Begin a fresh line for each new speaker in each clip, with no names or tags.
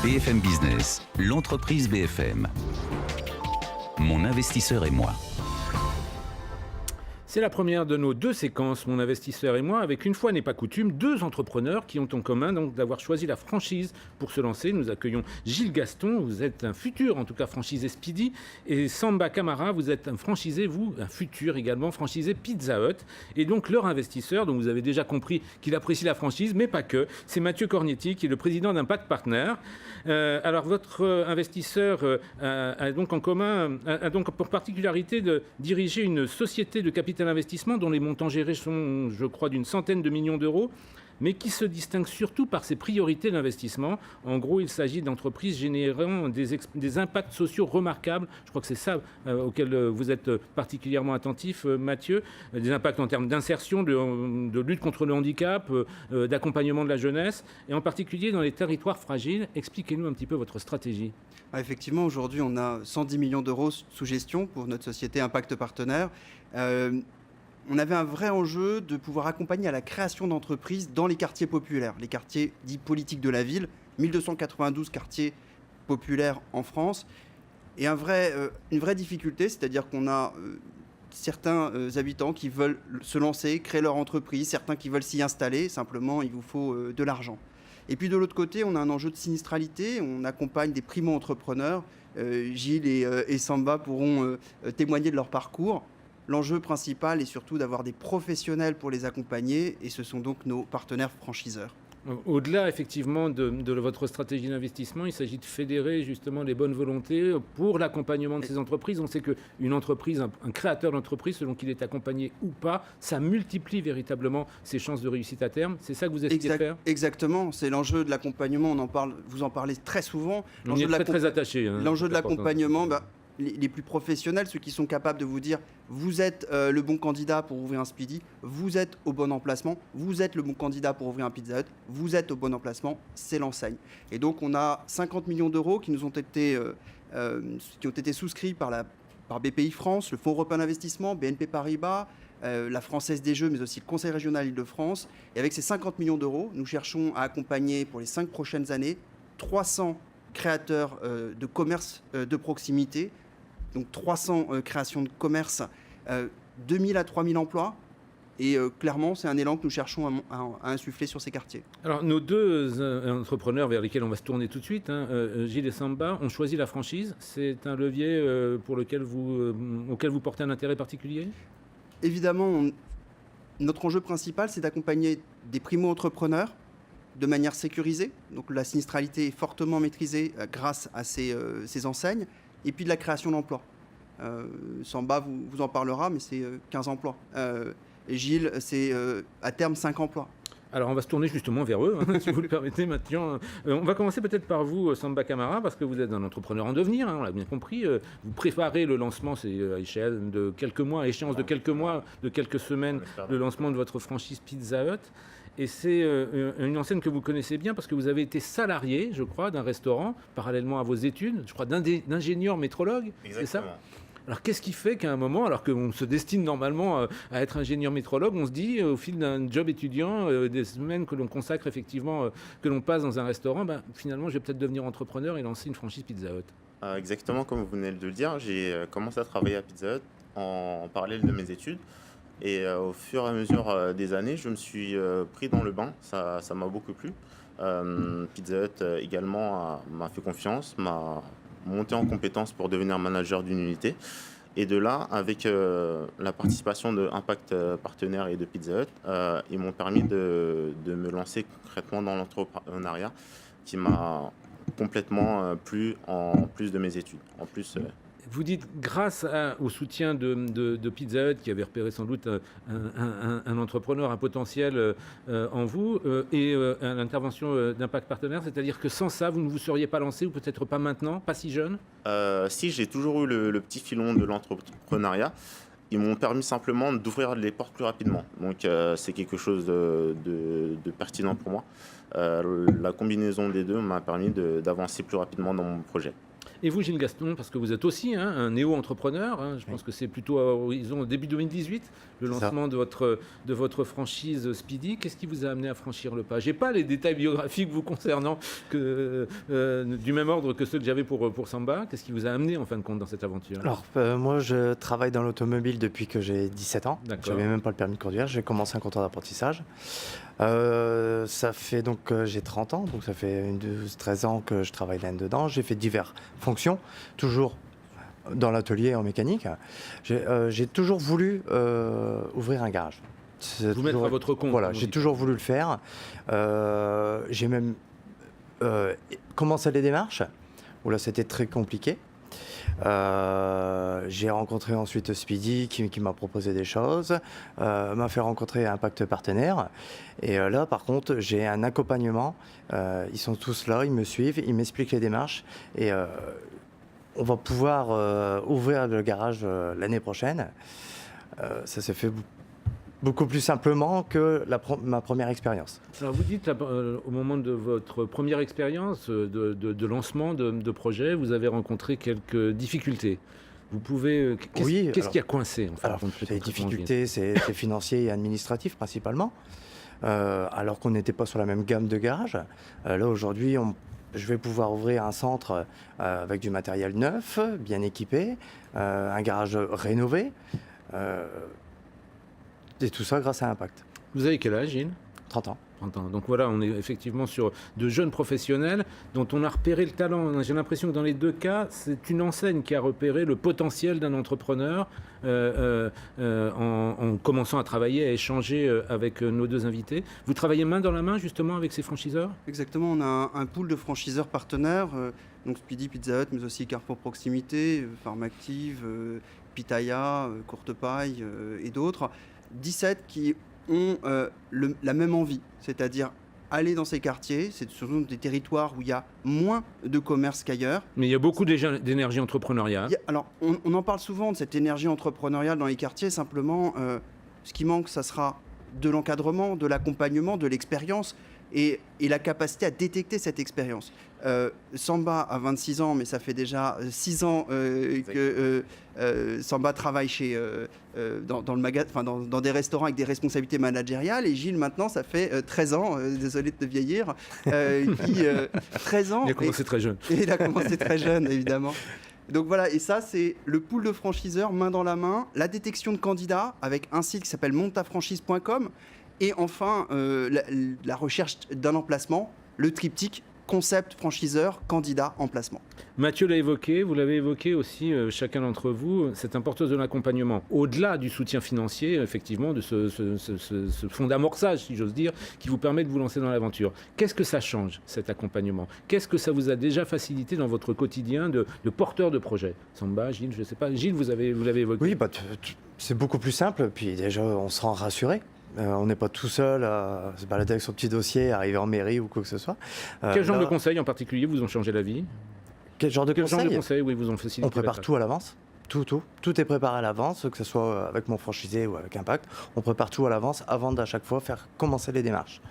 BFM Business, l'entreprise BFM. Mon investisseur et moi.
C'est la première de nos deux séquences, Mon investisseur et moi, avec une fois n'est pas coutume, deux entrepreneurs qui ont en commun donc d'avoir choisi la franchise pour se lancer. Nous accueillons Gilles Gaston, vous êtes un futur, en tout cas franchisé Speedy, et Samba Camara, vous êtes un franchisé, vous, un futur également franchisé Pizza Hut. Et donc leur investisseur, dont vous avez déjà compris qu'il apprécie la franchise, mais pas que, c'est Mathieu Cornetti, qui est le président d'Impact Partner. Alors votre investisseur a donc en commun, a donc pour particularité de diriger une société de capital investissement dont les montants gérés sont, je crois, d'une centaine de millions d'euros, mais qui se distingue surtout par ses priorités d'investissement. En gros, il s'agit d'entreprises générant des impacts sociaux remarquables. Je crois que c'est ça auquel vous êtes particulièrement attentif, Mathieu. Des impacts en termes d'insertion, de lutte contre le handicap, d'accompagnement de la jeunesse, et en particulier dans les territoires fragiles. Expliquez-nous un petit peu votre stratégie.
Effectivement, aujourd'hui, on a 110 millions d'euros sous gestion pour notre société Impact Partner. On avait un vrai enjeu de pouvoir accompagner à la création d'entreprises dans les quartiers populaires, les quartiers dits politiques de la ville, 1292 quartiers populaires en France. Et une vraie difficulté, c'est-à-dire qu'on a certains habitants qui veulent se lancer, créer leur entreprise, certains qui veulent s'y installer, simplement il vous faut de l'argent. Et puis de l'autre côté, on a un enjeu de sinistralité, on accompagne des primo-entrepreneurs, Gilles et Samba pourront témoigner de leur parcours. L'enjeu principal est surtout d'avoir des professionnels pour les accompagner, et ce sont donc nos partenaires franchiseurs.
Au-delà, effectivement, de votre stratégie d'investissement, il s'agit de fédérer justement les bonnes volontés pour l'accompagnement de ces entreprises. On sait qu'une entreprise, un créateur d'entreprise, selon qu'il est accompagné ou pas, ça multiplie véritablement ses chances de réussite à terme. C'est ça que vous essayez de faire ?
Exactement, c'est l'enjeu de l'accompagnement. Vous en parlez très souvent.
On y est très attaché.
L'enjeu de l'accompagnement, les plus professionnels, ceux qui sont capables de vous dire vous êtes le bon candidat pour ouvrir un Speedy, vous êtes au bon emplacement, vous êtes le bon candidat pour ouvrir un Pizza Hut, vous êtes au bon emplacement, c'est l'enseigne. Et donc on a 50 millions d'euros qui ont été souscrits par BPI France, le Fonds européen d'investissement, BNP Paribas, la Française des Jeux, mais aussi le Conseil régional Île-de-France. Et avec ces 50 millions d'euros, nous cherchons à accompagner pour les 5 prochaines années 300 créateurs de commerce de proximité, donc 300 créations de commerce, 2000 à 3000 emplois. Et clairement, c'est un élan que nous cherchons à insuffler sur ces quartiers.
Alors, nos deux entrepreneurs vers lesquels on va se tourner tout de suite, Gilles et Samba, ont choisi la franchise. C'est un levier auquel vous portez un intérêt particulier ?
Évidemment, notre enjeu principal, c'est d'accompagner des primo-entrepreneurs de manière sécurisée. Donc la sinistralité est fortement maîtrisée grâce à ces enseignes. Et puis de la création d'emplois. Samba vous en parlera, mais c'est 15 emplois. Et Gilles, c'est à terme 5 emplois.
Alors on va se tourner justement vers eux, si vous le permettez maintenant. On va commencer peut-être par vous, Samba Camara, parce que vous êtes un entrepreneur en devenir, on l'a bien compris. Vous préparez le lancement, c'est à échelle de quelques mois, à échéance de quelques mois, de quelques semaines, le lancement de votre franchise Pizza Hut. Et c'est une enseigne que vous connaissez bien parce que vous avez été salarié, je crois, d'un restaurant, parallèlement à vos études, je crois, d'ingénieur métrologue, c'est ça ? Alors qu'est-ce qui fait qu'à un moment, alors qu'on se destine normalement à être ingénieur métrologue, on se dit au fil d'un job étudiant, des semaines que l'on consacre effectivement, que l'on passe dans un restaurant, finalement je vais peut-être devenir entrepreneur et lancer une franchise Pizza Hut.
Exactement comme vous venez de le dire, j'ai commencé à travailler à Pizza Hut en parallèle de mes études. Et au fur et à mesure des années, je me suis pris dans le bain, ça m'a beaucoup plu. Pizza Hut également m'a fait confiance, m'a monté en compétence pour devenir manager d'une unité. Et de là, avec la participation de Impact Partner et de Pizza Hut, ils m'ont permis de me lancer concrètement dans l'entrepreneuriat qui m'a complètement plu en plus de mes études. En plus,
vous dites grâce au soutien de Pizza Hut qui avait repéré sans doute un entrepreneur, un potentiel en vous et à l'intervention d'Impact Partenaire, c'est-à-dire que sans ça, vous ne vous seriez pas lancé ou peut-être pas maintenant, pas si jeune ?
Si, j'ai toujours eu le petit filon de l'entrepreneuriat. Ils m'ont permis simplement d'ouvrir les portes plus rapidement. Donc c'est quelque chose de pertinent pour moi. La combinaison des deux m'a permis d'avancer plus rapidement dans mon projet.
Et vous, Gilles Gaston, parce que vous êtes aussi un néo-entrepreneur, je pense que c'est plutôt à horizon début 2018, le lancement de votre franchise Speedy. Qu'est-ce qui vous a amené à franchir le pas? Je n'ai pas les détails biographiques vous concernant du même ordre que ceux que j'avais pour Samba. Qu'est-ce qui vous a amené en fin de compte dans cette aventure?
Alors, moi, je travaille dans l'automobile depuis que j'ai 17 ans.
D'accord.
Je n'avais même pas le permis de conduire. J'ai commencé un contrat d'apprentissage. Ça fait donc, j'ai 30 ans, donc ça fait 12-13 ans que je travaille là-dedans. J'ai fait diverses fonctions, toujours dans l'atelier en mécanique. J'ai toujours voulu ouvrir un garage.
Vous mettre à votre compte.
Voilà, j'ai toujours voulu le faire. J'ai même commencé les démarches, où là c'était très compliqué. J'ai rencontré ensuite Speedy qui m'a proposé des choses, m'a fait rencontrer Impact Partenaire. Et là, par contre, j'ai un accompagnement. Ils sont tous là, ils me suivent, ils m'expliquent les démarches. Et on va pouvoir ouvrir le garage l'année prochaine. Ça s'est fait beaucoup plus simplement que ma première expérience.
Alors vous dites, au moment de votre première expérience de lancement de projet, vous avez rencontré quelques difficultés. Vous pouvez... Qu'est-ce qui a coincé en fait?
Alors, les difficultés, c'est financier et administratif principalement, alors qu'on n'était pas sur la même gamme de garages. Là, aujourd'hui, je vais pouvoir ouvrir un centre avec du matériel neuf, bien équipé, un garage rénové, et tout ça grâce à Impact.
Vous avez quel âge, Gilles?
30 ans.
30 ans. Donc voilà, on est effectivement sur de jeunes professionnels dont on a repéré le talent. J'ai l'impression que dans les deux cas, c'est une enseigne qui a repéré le potentiel d'un entrepreneur en commençant à travailler, à échanger avec nos deux invités. Vous travaillez main dans la main justement avec ces franchiseurs?
Exactement, on a un pool de franchiseurs partenaires, donc Speedy, Pizza Hut, mais aussi Carrefour Proximité, Pharmactive, Pitaya, Courte Paille et d'autres. 17 qui ont la même envie, c'est-à-dire aller dans ces quartiers. C'est surtout des territoires où il y a moins de commerce qu'ailleurs.
Mais il y a beaucoup d'énergie entrepreneuriale.
Alors, on en parle souvent de cette énergie entrepreneuriale dans les quartiers. Simplement, ce qui manque, ça sera de l'encadrement, de l'accompagnement, de l'expérience et la capacité à détecter cette expérience. Samba a 26 ans, mais ça fait déjà 6 ans que Samba travaille dans le magasin, dans des restaurants avec des responsabilités managériales. Et Gilles, maintenant, ça fait 13 ans, désolé de te vieillir, 13 ans.
Il a commencé très jeune.
Et il a commencé très jeune, évidemment. Donc voilà, et ça, c'est le pool de franchiseurs main dans la main, la détection de candidats avec un site qui s'appelle montafranchise.com. Et enfin, la recherche d'un emplacement, le triptyque concept, franchiseur, candidat, emplacement.
Mathieu l'a évoqué, vous l'avez évoqué aussi, chacun d'entre vous, cette importance de l'accompagnement. Au-delà du soutien financier, effectivement, de ce fonds d'amorçage, si j'ose dire, qui vous permet de vous lancer dans l'aventure. Qu'est-ce que ça change, cet accompagnement? Qu'est-ce que ça vous a déjà facilité dans votre quotidien de porteur de projet? Samba, Gilles, je ne sais pas. Gilles, vous l'avez évoqué.
Oui, c'est beaucoup plus simple. Puis déjà, on se rend rassuré. On n'est pas tout seul à se balader avec son petit dossier, arriver en mairie ou quoi que ce soit.
Quel genre de conseils en particulier vous ont changé la vie?
Quel genre de conseils
oui, vous ont facilité?
On prépare tout à l'avance. Tout est préparé à l'avance, que ce soit avec mon franchisé ou avec Impact. On prépare tout à l'avance avant d'à chaque fois faire commencer les démarches.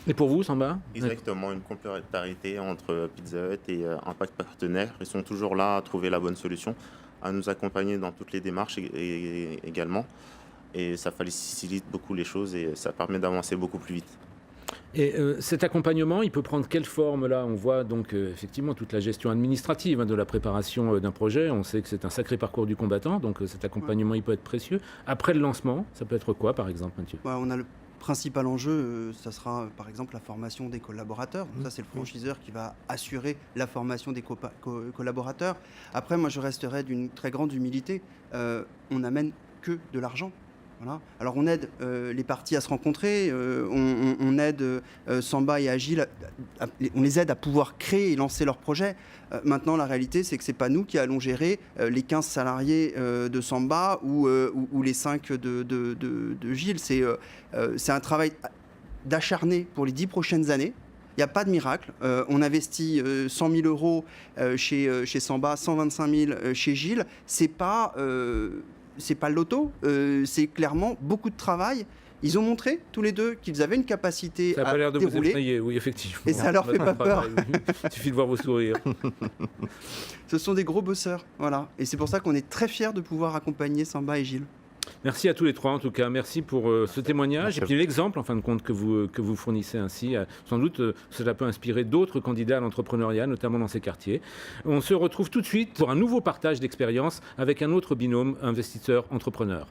Et pour vous, Samba?
Exactement, une complémentarité entre Pizza Hut et Impact Partenaire. Ils sont toujours là à trouver la bonne solution, à nous accompagner dans toutes les démarches également. Et ça facilite beaucoup les choses et ça permet d'avancer beaucoup plus vite.
Et cet accompagnement, il peut prendre quelle forme là? On voit donc effectivement toute la gestion administrative de la préparation d'un projet. On sait que c'est un sacré parcours du combattant, donc cet accompagnement, il peut être précieux. Après le lancement, ça peut être quoi par exemple, Mathieu?
On a le principal enjeu, ça sera par exemple la formation des collaborateurs. Donc ça, c'est le franchiseur qui va assurer la formation des collaborateurs. Après, moi, je resterai d'une très grande humilité. On n'amène que de l'argent. Voilà. Alors on aide les parties à se rencontrer, on aide Samba et Agile, on les aide à pouvoir créer et lancer leurs projets. Maintenant, la réalité, c'est que ce n'est pas nous qui allons gérer les 15 salariés de Samba ou les 5 de Gilles. C'est un travail d'acharné pour les 10 prochaines années. Il n'y a pas de miracle. On investit 100 000 euros chez Samba, 125 000 chez Gilles. C'est pas le loto, c'est clairement beaucoup de travail Ils ont montré tous les deux qu'ils avaient une capacité
Ça n'a
à
pas l'air de vous
dérouler.
effrayer, oui, effectivement.
Et ça leur fait pas peur.
Il suffit de voir vos sourires.
Ce sont des gros bosseurs, voilà. Et c'est pour ça qu'on est très fiers de pouvoir accompagner Samba et Gilles.
Merci à tous les trois, en tout cas. Merci pour ce témoignage et puis l'exemple, en fin de compte, que vous fournissez ainsi. Sans doute, cela peut inspirer d'autres candidats à l'entrepreneuriat, notamment dans ces quartiers. On se retrouve tout de suite pour un nouveau partage d'expérience avec un autre binôme investisseur-entrepreneur.